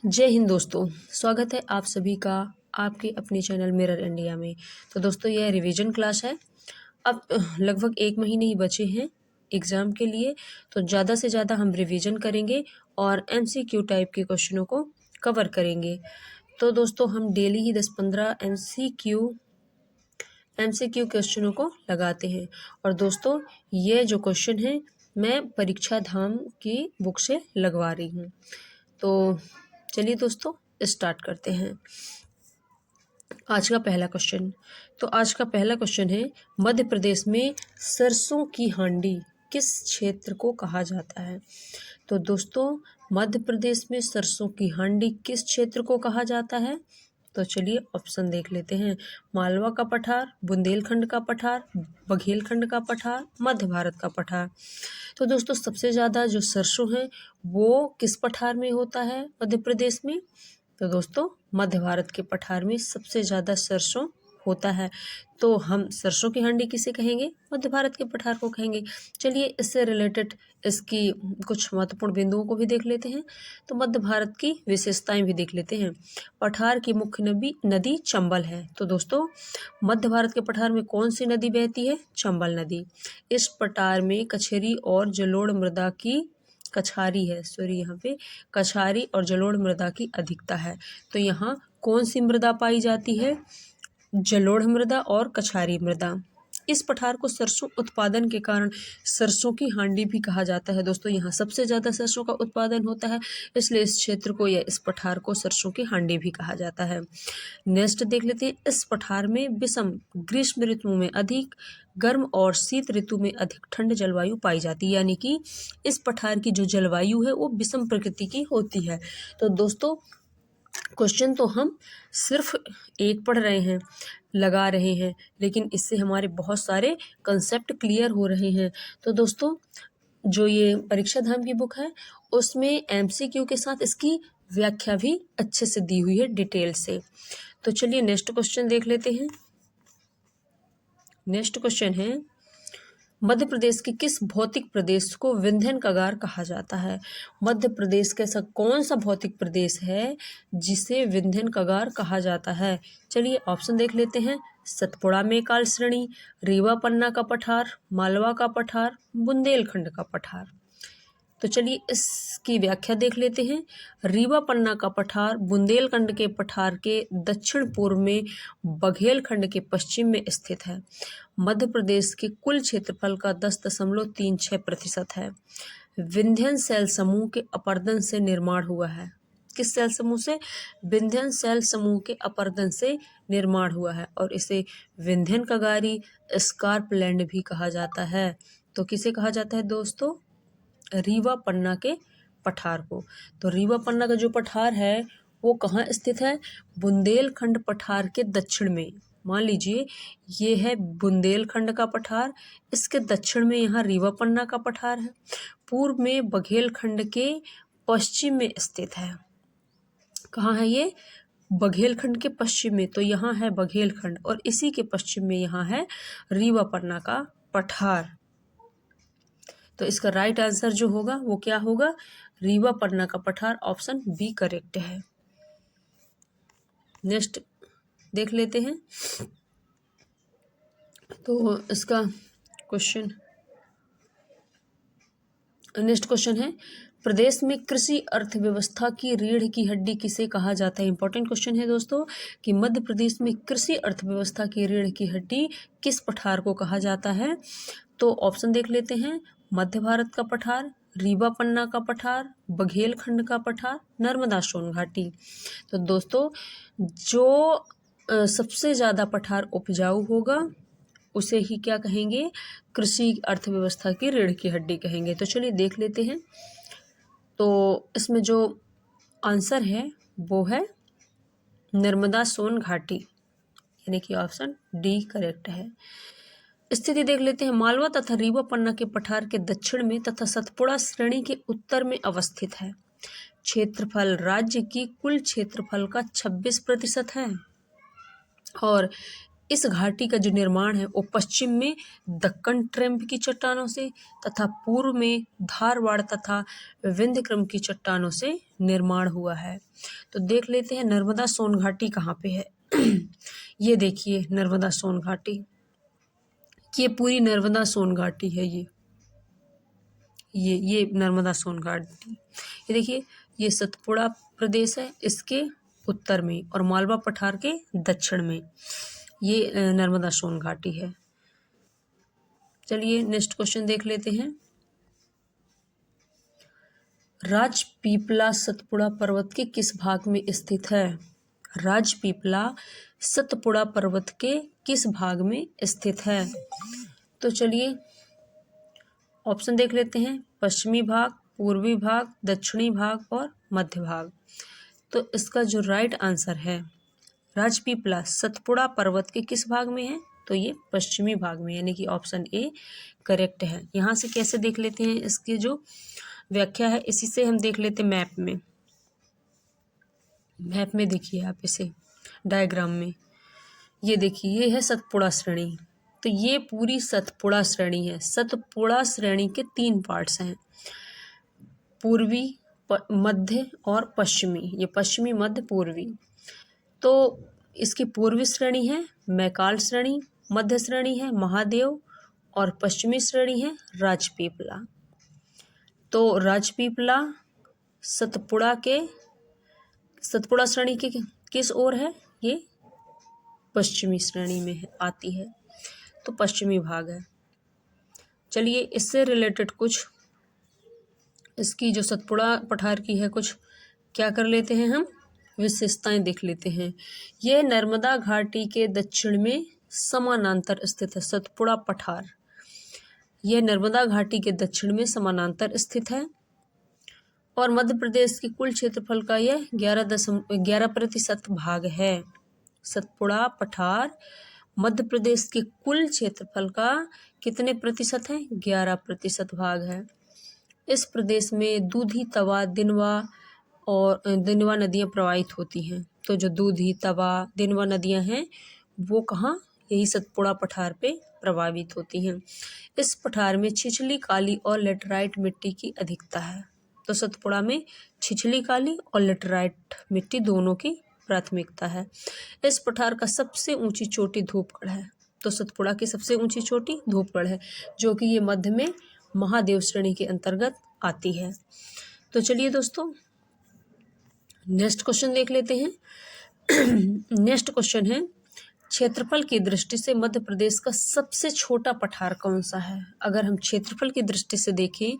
जय हिंद दोस्तों। स्वागत है आप सभी का आपके अपने चैनल मिरर इंडिया में। तो दोस्तों यह रिवीजन क्लास है। अब लगभग 1 महीने ही बचे हैं एग्ज़ाम के लिए, तो ज़्यादा से ज़्यादा हम रिवीजन करेंगे और MCQ टाइप के क्वेश्चनों को कवर करेंगे। तो दोस्तों हम डेली ही 10-15 MCQ क्वेश्चनों को लगाते हैं। और दोस्तों ये जो क्वेश्चन है मैं परीक्षा धाम की बुक से लगवा रही हूँ। तो चलिए दोस्तों स्टार्ट करते हैं आज का पहला क्वेश्चन। तो आज का पहला क्वेश्चन है, मध्य प्रदेश में सरसों की हांडी किस क्षेत्र को कहा जाता है? तो दोस्तों मध्य प्रदेश में सरसों की हांडी किस क्षेत्र को कहा जाता है? तो चलिए ऑप्शन देख लेते हैं। मालवा का पठार, बुंदेलखंड का पठार, बघेलखंड का पठार, मध्य भारत का पठार। तो दोस्तों सबसे ज़्यादा जो सरसों है वो किस पठार में होता है मध्य प्रदेश में? तो दोस्तों मध्य भारत के पठार में सबसे ज़्यादा सरसों होता है। तो हम सरसों की हांडी किसे कहेंगे? मध्य भारत के पठार को कहेंगे। चलिए इससे रिलेटेड इसकी कुछ महत्वपूर्ण बिंदुओं को भी देख लेते हैं। तो मध्य भारत की विशेषताएं भी देख लेते हैं। पठार की मुख्य नदी चंबल है। तो दोस्तों मध्य भारत के पठार में कौन सी नदी बहती है? चंबल नदी। इस पठार में कछेरी और जलोढ़ मृदा की यहाँ पे कछारी और जलोढ़ मृदा की अधिकता है। तो यहाँ कौन सी मृदा पाई जाती है? जलोढ़ मृदा और कछारी मृदा। इस पठार को सरसों उत्पादन के कारण सरसों की हांडी भी कहा जाता है। दोस्तों यहाँ सबसे ज़्यादा सरसों का उत्पादन होता है, इसलिए इस क्षेत्र को या इस पठार को सरसों की हांडी भी कहा जाता है। नेक्स्ट देख लेते हैं। इस पठार में विषम ग्रीष्म ऋतु में अधिक गर्म और शीत ऋतु में अधिक ठंड जलवायु पाई जाती है, यानी कि इस पठार की जो जलवायु है वो विषम प्रकृति की होती है। तो दोस्तों क्वेश्चन तो हम सिर्फ एक पढ़ रहे हैं, लगा रहे हैं, लेकिन इससे हमारे बहुत सारे कंसेप्ट क्लियर हो रहे हैं। तो दोस्तों जो ये परीक्षा धाम की बुक है उसमें MCQ के साथ इसकी व्याख्या भी अच्छे से दी हुई है डिटेल से। तो चलिए नेक्स्ट क्वेश्चन देख लेते हैं। नेक्स्ट क्वेश्चन है, मध्य प्रदेश के किस भौतिक प्रदेश को विंध्यन कगार कहा जाता है? मध्य प्रदेश का ऐसा कौन सा भौतिक प्रदेश है जिसे विंध्यन कगार कहा जाता है? चलिए ऑप्शन देख लेते हैं। सतपुड़ा मेकाल श्रेणी, रीवा पन्ना का पठार, मालवा का पठार, बुंदेलखंड का पठार। तो चलिए इसकी व्याख्या देख लेते हैं। रीवा पन्ना का पठार बुंदेलखंड के पठार के दक्षिण पूर्व में बघेलखंड के पश्चिम में स्थित है। मध्य प्रदेश के कुल क्षेत्रफल का 10.36% है। विंध्यन शैल समूह के अपरदन से निर्माण हुआ है। किस शैल समूह से? विंध्यन शैल समूह के अपरदन से निर्माण हुआ है और इसे विंध्यन कगारी स्कार्पलैंड भी कहा जाता है। तो किसे कहा जाता है दोस्तों? रीवा पन्ना के पठार को। तो रीवा पन्ना का जो पठार है वो कहाँ स्थित है? बुंदेलखंड पठार के दक्षिण में। मान लीजिए ये है बुंदेलखंड का पठार, इसके दक्षिण में यहाँ रीवा पन्ना का पठार है, पूर्व में बघेलखंड के पश्चिम में स्थित है। कहाँ है ये? बघेलखंड के पश्चिम में। तो यहाँ है बघेलखंड और इसी के पश्चिम में यहाँ है रीवा पन्ना का पठार। तो इसका राइट आंसर जो होगा वो क्या होगा? रीवा पन्ना का पठार, ऑप्शन बी करेक्ट है। नेक्स्ट देख लेते हैं। तो इसका नेक्स्ट क्वेश्चन है, प्रदेश में कृषि अर्थव्यवस्था की रीढ़ की हड्डी किसे कहा जाता है? इंपॉर्टेंट क्वेश्चन है दोस्तों कि मध्य प्रदेश में कृषि अर्थव्यवस्था की रीढ़ की हड्डी किस पठार को कहा जाता है? तो ऑप्शन देख लेते हैं। मध्य भारत का पठार, रीवा पन्ना का पठार, बघेलखंड का पठार, नर्मदा सोन घाटी। तो दोस्तों जो सबसे ज़्यादा पठार उपजाऊ होगा उसे ही क्या कहेंगे? कृषि अर्थव्यवस्था की रीढ़ की हड्डी कहेंगे। तो चलिए देख लेते हैं। तो इसमें जो आंसर है वो है नर्मदा सोन घाटी, यानी कि ऑप्शन डी करेक्ट है। स्थिति देख लेते हैं। मालवा तथा रीवा पन्ना के पठार के दक्षिण में तथा सतपुड़ा श्रेणी के उत्तर में अवस्थित है। क्षेत्रफल राज्य की कुल क्षेत्रफल का 26% है और इस घाटी का जो निर्माण है वो पश्चिम में दक्कन ट्रैम्प की चट्टानों से तथा पूर्व में धारवाड़ तथा विंध्यक्रम की चट्टानों से निर्माण हुआ है। तो देख लेते हैं नर्मदा सोन घाटी कहाँ पे है। ये देखिए नर्मदा सोन घाटी, ये पूरी नर्मदा सोन घाटी है। ये नर्मदा सोन घाटी, ये देखिए ये सतपुड़ा प्रदेश है इसके उत्तर में और मालवा पठार के दक्षिण में ये नर्मदा सोन घाटी है। चलिए नेक्स्ट क्वेश्चन देख लेते हैं। राजपीपला सतपुड़ा पर्वत के किस भाग में स्थित है? राजपीपला सतपुड़ा पर्वत के किस भाग में स्थित है? तो चलिए ऑप्शन देख लेते हैं। पश्चिमी भाग, पूर्वी भाग, दक्षिणी भाग और मध्य भाग। तो इसका जो राइट आंसर है राजपीपला सतपुड़ा पर्वत के किस भाग में है? तो ये पश्चिमी भाग में, यानी कि ऑप्शन ए करेक्ट है। यहाँ से कैसे देख लेते हैं इसकी जो व्याख्या है, इसी से हम देख लेते मैप में। मैप में देखिए आप इसे डायग्राम में, ये देखिए ये है सतपुड़ा श्रेणी। तो ये पूरी सतपुड़ा श्रेणी है। सतपुड़ा श्रेणी के 3 पार्ट्स हैं, पूर्वी, मध्य और पश्चिमी। ये पश्चिमी, मध्य, पूर्वी। तो इसकी पूर्वी श्रेणी है मैकाल श्रेणी, मध्य श्रेणी है महादेव और पश्चिमी श्रेणी है राजपीपला। तो राजपीपला सतपुड़ा श्रेणी के किस ओर है? ये पश्चिमी श्रेणी में है, आती है, तो पश्चिमी भाग है। चलिए इससे रिलेटेड कुछ इसकी जो सतपुड़ा पठार की है कुछ क्या कर लेते हैं, हम विशेषताएं देख लेते हैं। यह नर्मदा घाटी के दक्षिण में समानांतर स्थित है। सतपुड़ा पठार यह नर्मदा घाटी के दक्षिण में समानांतर स्थित है और मध्य प्रदेश की कुल क्षेत्रफल का यह 11% भाग है। सतपुड़ा पठार मध्य प्रदेश के कुल क्षेत्रफल का कितने प्रतिशत है? 11% भाग है। इस प्रदेश में दूधी, तवा, दिनवा नदियाँ प्रवाहित होती हैं। तो जो दूधी, तवा, दिनवा नदियाँ हैं वो कहाँ? यही सतपुड़ा पठार पे प्रभावित होती हैं। इस पठार में छिछली काली और लेटराइट मिट्टी की अधिकता है। तो सतपुड़ा में छिछली काली और लेटराइट मिट्टी दोनों की प्राथमिकता है। इस पठार का सबसे ऊंची चोटी धूपगढ़ है। तो सतपुड़ा की सबसे ऊंची चोटी धूपगढ़ है, जो कि ये मध्य में महादेव श्रेणी के अंतर्गत आती है। तो चलिए दोस्तों नेक्स्ट क्वेश्चन देख लेते हैं। नेक्स्ट क्वेश्चन है, क्षेत्रफल की दृष्टि से मध्य प्रदेश का सबसे छोटा पठार कौन सा है? अगर हम क्षेत्रफल की दृष्टि से देखें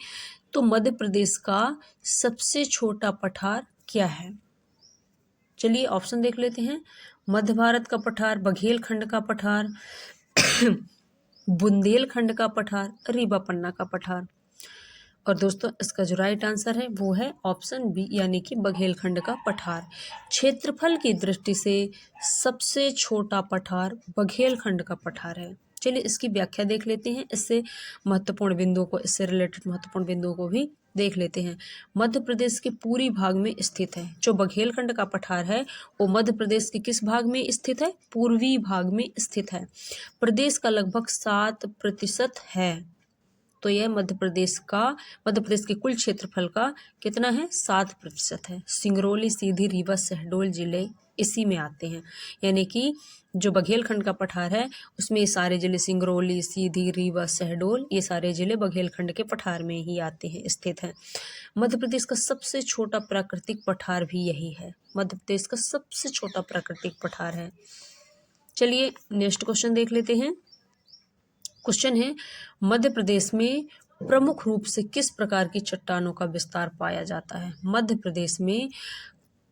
तो मध्य प्रदेश का सबसे छोटा पठार क्या है? चलिए ऑप्शन देख लेते हैं। मध्य भारत का पठार, बघेलखंड का पठार, बुंदेलखंड का पठार, रीवा पन्ना का पठार। और दोस्तों इसका जो राइट आंसर है वो है ऑप्शन बी, यानी कि बघेलखंड का पठार। क्षेत्रफल की दृष्टि से सबसे छोटा पठार बघेलखंड का पठार है। चलिए इसकी व्याख्या देख लेते हैं, इससे रिलेटेड महत्वपूर्ण बिंदुओं को भी देख लेते हैं। मध्य प्रदेश के पूरी भाग में स्थित है। जो बघेलखंड का पठार है वो मध्य प्रदेश के किस भाग में स्थित है? पूर्वी भाग में स्थित है। प्रदेश का लगभग 7% है। तो यह मध्य प्रदेश के कुल क्षेत्रफल का कितना है? 7% है। सिंगरौली, सीधी, रीवा, शहडोल जिले इसी में आते हैं। यानी कि जो बघेलखंड का पठार है उसमें ये सारे जिले सिंगरौली, सीधी, रीवा, शहडोल, ये सारे जिले बघेलखंड के पठार में ही आते हैं, स्थित हैं। मध्य प्रदेश का सबसे छोटा प्राकृतिक पठार भी यही है। मध्य प्रदेश का सबसे छोटा प्राकृतिक पठार है। चलिए नेक्स्ट क्वेश्चन देख लेते हैं। क्वेश्चन है, मध्य प्रदेश में प्रमुख रूप से किस प्रकार की चट्टानों का विस्तार पाया जाता है? मध्य प्रदेश में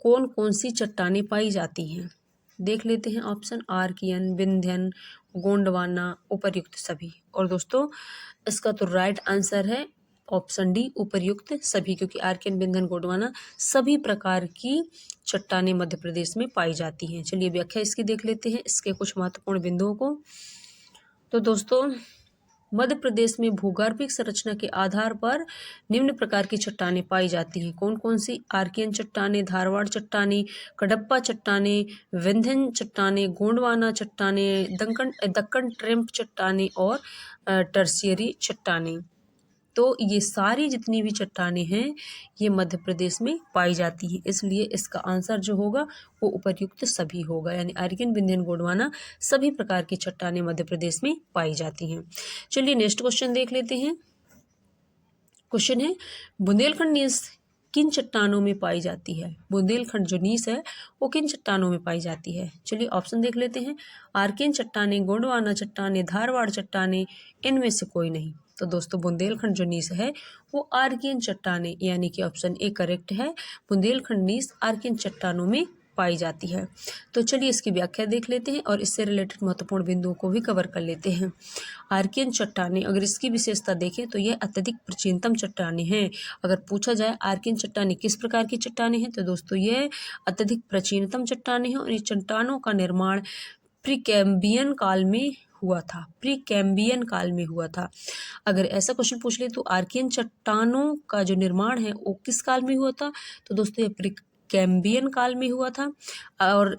कौन कौन सी चट्टानें पाई जाती हैं? देख लेते हैं ऑप्शन। आर्कियन, विंध्यन, गोंडवाना, उपर्युक्त सभी। और दोस्तों इसका तो राइट आंसर है ऑप्शन डी, उपर्युक्त सभी, क्योंकि आर्कियन, विंध्यन, गोंडवाना सभी प्रकार की चट्टानें मध्य प्रदेश में पाई जाती हैं। चलिए व्याख्या इसकी देख लेते हैं, इसके कुछ महत्वपूर्ण बिंदुओं को। तो दोस्तों मध्य प्रदेश में भूगर्भिक संरचना के आधार पर निम्न प्रकार की चट्टानें पाई जाती हैं। कौन कौन सी? आर्कियन चट्टानें, धारवाड़ चट्टानें, कडप्पा चट्टानें, विंध्यन चट्टानें, गोंडवाना चट्टानें, दक्कन ट्रैम्प चट्टानें और टर्शियरी चट्टानें। तो ये सारी जितनी भी चट्टानें हैं ये मध्य प्रदेश में पाई जाती हैं, इसलिए इसका आंसर जो होगा वो उपर्युक्त सभी होगा, यानी आर्कियन, विंध्यन, गोंडवाना सभी प्रकार की चट्टानें मध्य प्रदेश में पाई जाती हैं। चलिए नेक्स्ट क्वेश्चन देख लेते हैं। क्वेश्चन है बुंदेलखंड नीस किन चट्टानों में पाई जाती है? बुंदेलखंड जो नीस है वो किन चट्टानों में पाई जाती है? चलिए ऑप्शन देख लेते हैं। आर्कियन चट्टानें, गोंडवाना चट्टानें, धारवाड़ चट्टानें, इनमें से कोई नहीं। तो दोस्तों बुंदेलखंड जो नीस है वो आर्कियन चट्टानें, यानी कि ऑप्शन ए करेक्ट है। बुंदेलखंड नीस आर्कियन चट्टानों में पाई जाती है। तो चलिए इसकी व्याख्या देख लेते हैं और इससे रिलेटेड महत्वपूर्ण बिंदुओं को भी कवर कर लेते हैं। आर्कियन चट्टानें, अगर इसकी विशेषता देखें तो यह अत्यधिक प्राचीनतम चट्टानें हैं। अगर पूछा जाए आर्कियन चट्टानें किस प्रकार की चट्टानें हैं, तो दोस्तों यह अत्यधिक प्राचीनतम चट्टानें हैं और ये चट्टानों का निर्माण प्रीकैम्बियन काल में हुआ था। प्रीकैम्बियन काल में हुआ था। अगर ऐसा क्वेश्चन पूछ ले तो आर्कियन चट्टानों का जो निर्माण है वो किस काल में हुआ था, तो दोस्तों ये कैम्बियन काल में हुआ था। और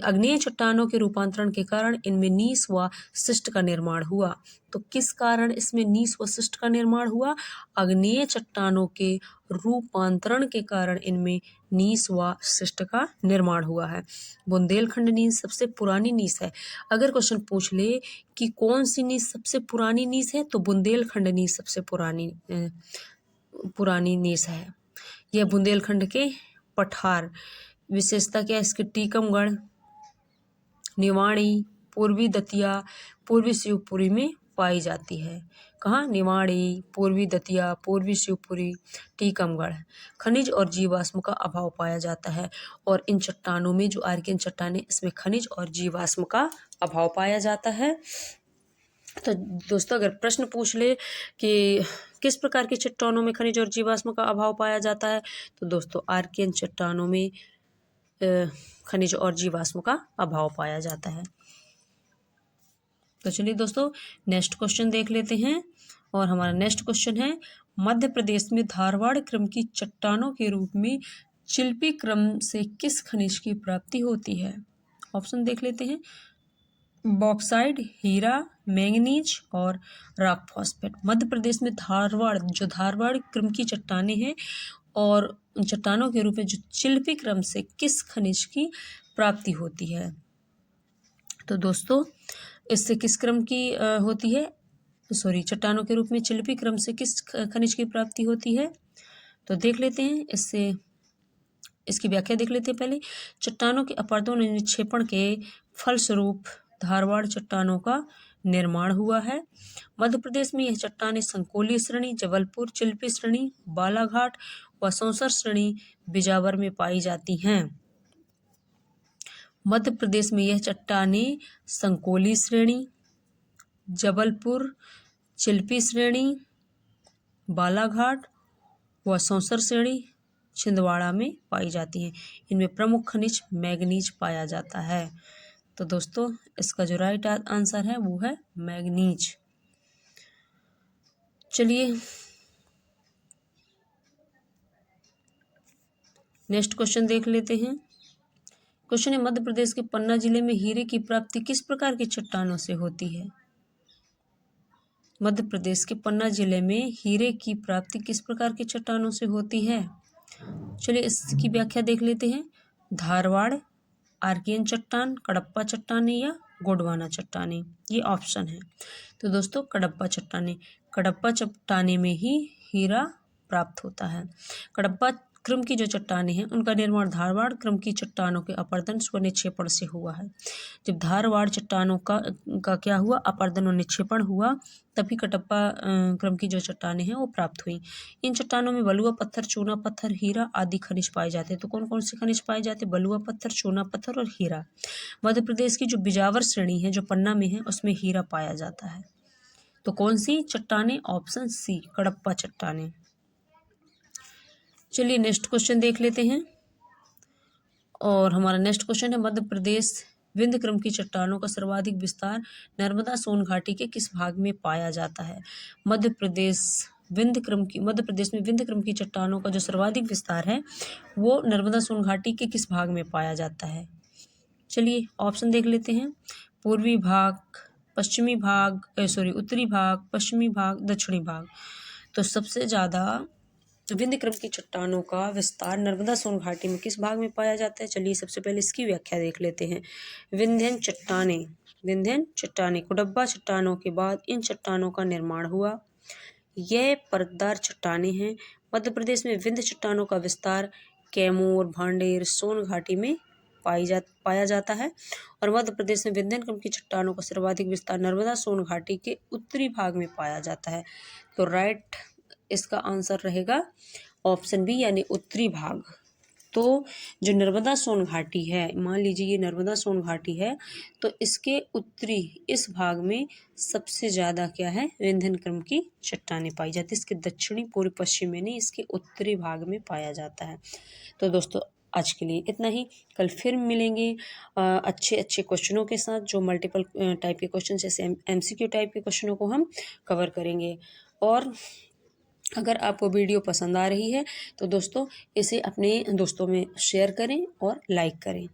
आग्नेय चट्टानों के रूपांतरण के कारण इनमें नीस व शिस्ट का निर्माण हुआ। तो किस कारण इसमें नीस व शिस्ट का निर्माण हुआ? आग्नेय चट्टानों के रूपांतरण के कारण इनमें नीस व शिस्ट का निर्माण हुआ है। बुंदेलखंड नीस सबसे पुरानी नीस है। अगर क्वेश्चन पूछ ले कि कौन सी नीस सबसे पुरानी नीस है, तो बुंदेलखंड नीस सबसे पुरानी नीस है। यह बुंदेलखंड के पठार, विशेषता क्या है इसके? टीकमगढ़, निवाड़ी, पूर्वी दतिया, पूर्वी शिवपुरी में पाई जाती है। कहाँ? निवाड़ी, पूर्वी दतिया, पूर्वी शिवपुरी, टीकमगढ़। खनिज और जीवाश्म का अभाव पाया जाता है और इन चट्टानों में जो आर्कियन चट्टानें इसमें खनिज और जीवाश्म का अभाव पाया जाता है। तो दोस्तों अगर प्रश्न पूछ ले कि किस प्रकार की चट्टानों में खनिज और जीवाश्म का अभाव पाया जाता है, तो दोस्तों आर्कियन चट्टानों में खनिज और जीवाश्म का अभाव पाया जाता है। तो चलिए दोस्तों नेक्स्ट क्वेश्चन देख लेते हैं और हमारा नेक्स्ट क्वेश्चन है मध्य प्रदेश में धारवाड़ क्रम की चट्टानों के रूप में चिल्पी क्रम से किस खनिज की प्राप्ति होती है? ऑप्शन देख लेते हैं। बॉक्साइड, हीरा, मैंगनीज और रॉक फॉस्फेट। मध्य प्रदेश में धारवाड़ क्रम की चट्टानें हैं और उन चट्टानों के रूप में जो चिल्पी क्रम से किस खनिज की प्राप्ति होती है? तो दोस्तों इससे किस क्रम की होती है? चट्टानों के रूप में चिल्पी क्रम से किस खनिज की प्राप्ति होती है? तो देख लेते हैं, इसकी व्याख्या देख लेते हैं। पहले चट्टानों के अपरदन निक्षेपण के फलस्वरूप धारवाड़ चट्टानों का निर्माण हुआ है। मध्य प्रदेश में यह चट्टानें संकोली श्रेणी, जबलपुर चिल्पी श्रेणी, बालाघाट व सौंसर श्रेणी, बिजावर में पाई जाती हैं। मध्य प्रदेश में यह चट्टानें संकोली श्रेणी, जबलपुर चिल्पी श्रेणी, बालाघाट व सौंसर श्रेणी, छिंदवाड़ा में पाई जाती हैं। इनमें प्रमुख खनिज मैंगनीज पाया जाता है। तो दोस्तों इसका जो राइट आंसर है वो है मैंगनीज। चलिए नेक्स्ट क्वेश्चन देख लेते हैं। क्वेश्चन है मध्य प्रदेश के पन्ना जिले में हीरे की प्राप्ति किस प्रकार की चट्टानों से होती है? मध्य प्रदेश के पन्ना जिले में हीरे की प्राप्ति किस प्रकार की चट्टानों से होती है? चलिए इसकी व्याख्या देख लेते हैं। धारवाड़, आर्कियन चट्टान, कडप्पा चट्टानें या गोंडवाना चट्टानें, ये ऑप्शन है। तो दोस्तों कडप्पा चट्टानें में ही हीरा प्राप्त होता है। कडप्पा क्रम की जो चट्टानें हैं उनका निर्माण धारवाड़ क्रम की चट्टानों के अपरदन व निक्षेपण से हुआ है। जब धारवाड़ चट्टानों का क्या हुआ? अपरदन और निक्षेपण हुआ, तभी कडप्पा क्रम की जो चट्टानें हैं वो प्राप्त हुई। इन चट्टानों में बलुआ पत्थर, चूना पत्थर, हीरा आदि खनिज पाए जाते हैं। तो कौन कौन से खनिज पाए जाते हैं? बलुआ पत्थर, चूना पत्थर और हीरा। मध्य प्रदेश की जो बिजावर श्रेणी है जो पन्ना में है उसमें हीरा पाया जाता है। तो कौन सी चट्टानें? ऑप्शन सी, कडप्पा चट्टानें। चलिए नेक्स्ट क्वेश्चन देख लेते हैं और हमारा नेक्स्ट क्वेश्चन है मध्य प्रदेश विंध्य क्रम की चट्टानों का सर्वाधिक विस्तार नर्मदा सोन घाटी के किस भाग में पाया जाता है? मध्य प्रदेश में विंध्य क्रम की चट्टानों का जो सर्वाधिक विस्तार है वो नर्मदा सोन घाटी के किस भाग में पाया जाता है? चलिए ऑप्शन देख लेते हैं। पूर्वी भाग, पश्चिमी भाग, उत्तरी भाग, पश्चिमी भाग, दक्षिणी भाग। तो सबसे ज़्यादा विंध्य क्रम की चट्टानों का विस्तार नर्मदा सोन घाटी में किस भाग में पाया जाता है? चलिए सबसे पहले इसकी व्याख्या देख लेते हैं। विंध्यन चट्टानें कुडब्बा चट्टानों के बाद इन चट्टानों का निर्माण हुआ। यह परतदार चट्टानें हैं। मध्य प्रदेश में विंध्य चट्टानों का विस्तार कैमूर, भांडेर, सोन घाटी में पाया जाता है और मध्य प्रदेश में विंध्यन क्रम की चट्टानों का सर्वाधिक विस्तार नर्मदा सोन घाटी के उत्तरी भाग में पाया जाता है। तो राइट इसका आंसर रहेगा ऑप्शन बी यानी उत्तरी भाग। तो जो नर्मदा सोन घाटी है, मान लीजिए ये नर्मदा सोन घाटी है, तो इसके उत्तरी इस भाग में सबसे ज़्यादा क्या है, विंध्यन क्रम की चट्टानें पाई जाती है। इसके दक्षिणी पूर्व पश्चिम में नहीं, इसके उत्तरी भाग में पाया जाता है। तो दोस्तों आज के लिए इतना ही। कल फिर मिलेंगे अच्छे क्वेश्चनों के साथ, जो मल्टीपल टाइप के क्वेश्चन जैसे MCQ टाइप के क्वेश्चनों को हम कवर करेंगे। और अगर आपको वीडियो पसंद आ रही है तो दोस्तों इसे अपने दोस्तों में शेयर करें और लाइक करें।